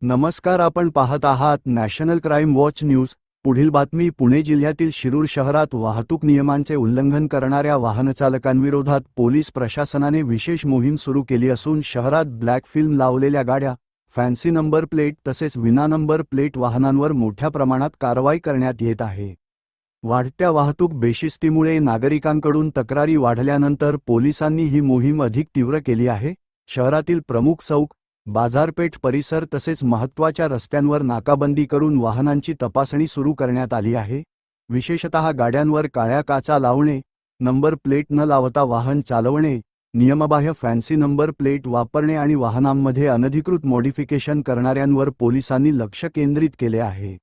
नमस्कार, आपण पाहत आहात नॅशनल क्राईम वॉच न्यूज। पुढील बातमी पुणे जिल्ह्यातील शिरूर शहरात वाहतूक नियमांचे उल्लंघन करणाऱ्या वाहनचालकांविरोधात पोलीस प्रशासनाने विशेष मोहीम सुरू केली असून शहरात ब्लॅक फिल्म लावलेल्या गाड्या, फॅन्सी नंबर प्लेट तसेच विना नंबर प्लेट वाहनांवर मोठ्या प्रमाणात कारवाई करण्यात येत आहे। वाढत्या वाहतूक बेशिस्तीमुळे नागरिकांकडून तक्रारी वाढल्यानंतर पोलिसांनी ही मोहीम अधिक तीव्र केली आहे। शहरातील प्रमुख चौक, बाजारपेठ परिसर तसेच महत्त्वाच्या रस्त्यांवर नाकाबंदी करून वाहनांची तपासणी सुरू करण्यात आली आहे। विशेषतः गाड्यांवर काळ्या काचा लावणे, नंबर प्लेट न लावता वाहन चालवणे, नियमबाह्य फॅन्सी नंबर प्लेट वापरणे आणि वाहनांमध्ये अनधिकृत मॉडिफिकेशन करणाऱ्यांवर पोलिसांनी लक्ष केंद्रित केले आहे।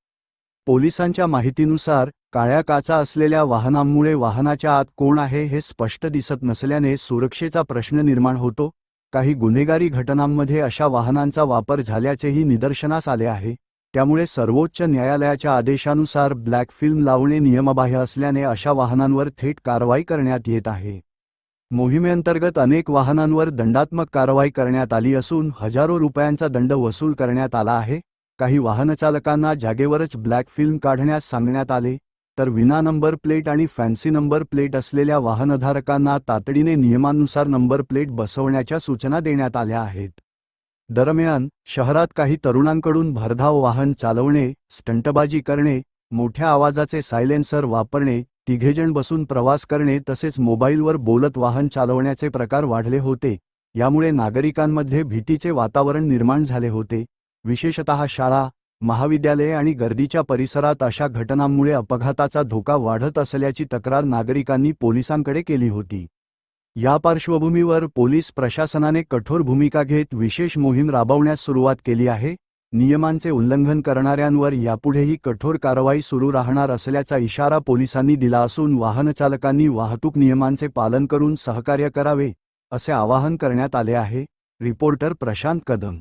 पोलिसांच्या माहितीनुसार काळ्या काचा असलेल्या वाहनांमुळे वाहनाच्या आत कोण आहे हे स्पष्ट दिसत नसल्याने सुरक्षेचा प्रश्न निर्माण होतो। काही गुन्हेगारी घटनांमध्ये अशा वाहनांचा वापर झाल्याचेही निदर्शनास आले आहे। त्यामुळे सर्वोच्च न्यायालयाच्या आदेशानुसार ब्लॅक फिल्म लावणे नियमबाह्य असल्याने अशा वाहनांवर थेट कारवाई करण्यात येत आहे। मोहिमेअंतर्गत अनेक वाहनांवर दंडात्मक कारवाई करण्यात आली असून हजारो रुपयांचा दंड वसूल करण्यात आला आहे। काही वाहनचालकांना जागेवरच ब्लॅक फिल्म काढण्यास सांगण्यात आले, तर विना नंबर प्लेट आणि फॅन्सी नंबर प्लेट असलेल्या वाहनधारकांना तातडीने नियमानुसार नंबर प्लेट बसवण्याच्या सूचना देण्यात आल्या आहेत। दरम्यान, शहरात काही तरुणांकडून भरधाव वाहन चालवणे, स्टंटबाजी करणे, मोठ्या आवाजाचे सायलेन्सर वापरणे, तिघेजण बसून प्रवास करणे तसेच मोबाईलवर बोलत वाहन चालवण्याचे प्रकार वाढले होते। यामुळे नागरिकांमध्ये भीतीचे वातावरण निर्माण झाले होते। विशेषतः शाळा, महाविद्यालये आणि गर्दीच्या परिसरात अशा घटनांमुळे अपघाताचा धोका वाढत असल्याची तक्रार नागरिकांनी पोलिसांकडे केली होती। या पार्श्वभूमीवर पोलीस प्रशासनाने कठोर भूमिका घेत विशेष मोहीम राबवण्यास सुरुवात केली आहे। नियमांचे उल्लंघन करणाऱ्यांवर यापुढेही कठोर कारवाई सुरू राहणार असल्याचा इशारा पोलिसांनी दिला असून वाहनचालकांनी वाहतूक नियमांचे पालन करून सहकार्य करावे, असे आवाहन करण्यात आले आहे। रिपोर्टर प्रशांत कदम।